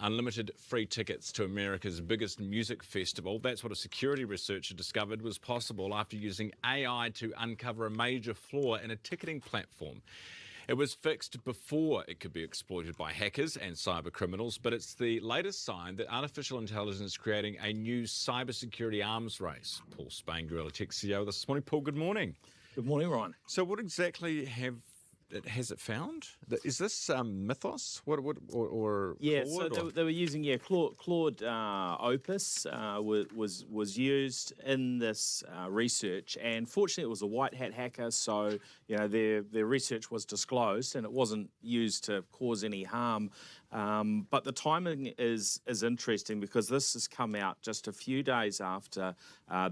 unlimited free tickets to America's biggest music festival. That's what a security researcher discovered was possible after using AI to uncover a major flaw in a ticketing platform. It was fixed before it could be exploited by hackers and cyber criminals, but it's the latest sign that artificial intelligence is creating a new cybersecurity arms race. Paul Spain, Gorilla Tech CEO, this morning. Paul, good morning. Good morning, Ryan. So what exactly has it found? Is this mythos? Yeah, so they were using Claude Opus was used in this research, and fortunately it was a white hat hacker, so their research was disclosed and it wasn't used to cause any harm. But the timing is interesting because this has come out just a few days after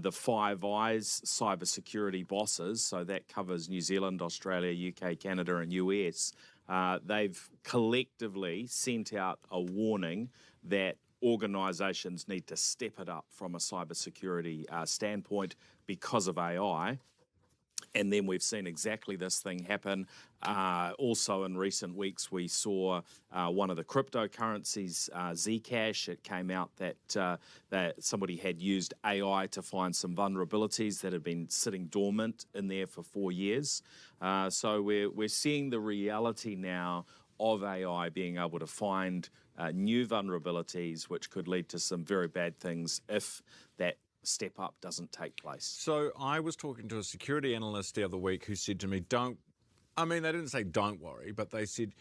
the Five Eyes cybersecurity bosses, so that covers New Zealand, Australia, UK, Canada and US, they've collectively sent out a warning that organisations need to step it up from a cybersecurity standpoint because of AI. And then we've seen exactly this thing happen. Also in recent weeks, we saw one of the cryptocurrencies, Zcash. It came out that somebody had used AI to find some vulnerabilities that had been sitting dormant in there for 4 years. So we're seeing the reality now of AI being able to find new vulnerabilities, which could lead to some very bad things if that step up doesn't take place. So I was talking to a security analyst the other week who said to me, they didn't say don't worry, but they said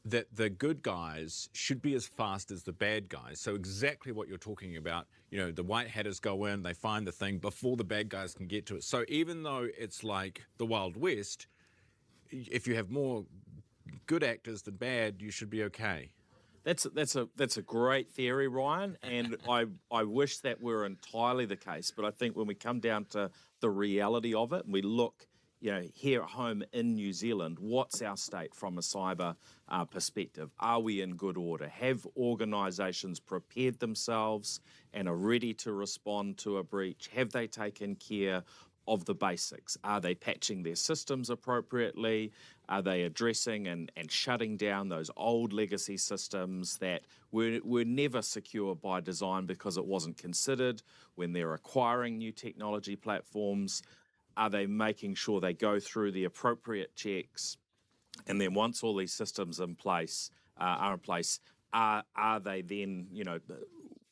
that the good guys should be as fast as the bad guys. So exactly what you're talking about, the white hatters go in, they find the thing before the bad guys can get to it. So even though it's like the Wild West, if you have more good actors than bad, you should be okay. That's a great theory, Ryan, and I wish that were entirely the case. But I think when we come down to the reality of it, and we look, here at home in New Zealand, what's our state from a cyber perspective? Are we in good order? Have organisations prepared themselves and are ready to respond to a breach? Have they taken care of the basics? Are they patching their systems appropriately? Are they addressing and shutting down those old legacy systems that were never secure by design because it wasn't considered when they're acquiring new technology platforms? Are they making sure they go through the appropriate checks? And then once all these systems are in place, are they then,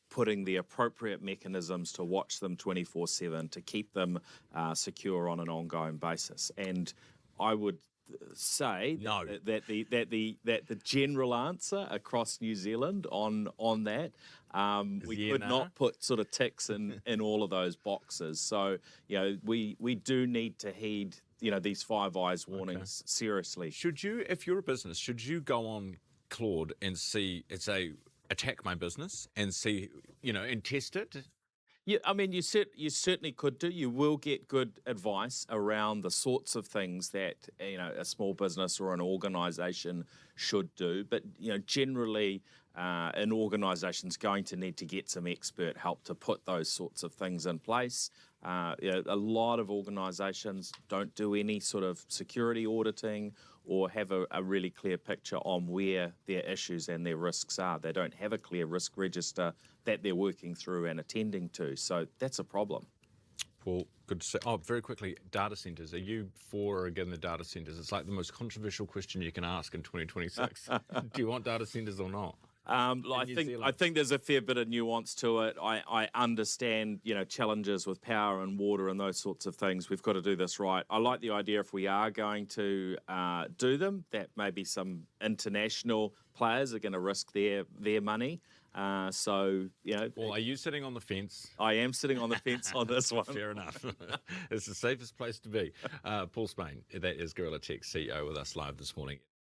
putting the appropriate mechanisms to watch them 24/7 to keep them secure on an ongoing basis? And I would say no. that the general answer across New Zealand on that, we could not put sort of ticks in all of those boxes. So we do need to heed these Five Eyes warnings seriously. Should you, if you're a business, should you go on Claude and see attack my business and see, and test it? Yeah, you certainly could do. You will get good advice around the sorts of things that a small business or an organisation should do. But generally, an organisation's going to need to get some expert help to put those sorts of things in place. A lot of organisations don't do any sort of security auditing or have a really clear picture on where their issues and their risks are. They don't have a clear risk register that they're working through and attending to. So that's a problem. Well, good to say. Oh, very quickly, data centres. Are you for or against the data centres? It's like the most controversial question you can ask in 2026. Do you want data centres or not? I think there's a fair bit of nuance to it. I understand, challenges with power and water and those sorts of things. We've got to do this right. I like the idea if we are going to do them, that maybe some international players are going to risk their money. Well, are you sitting on the fence? I am sitting on the fence on this one. Fair enough. It's the safest place to be. Paul Spain, that is Gorilla Tech CEO with us live this morning.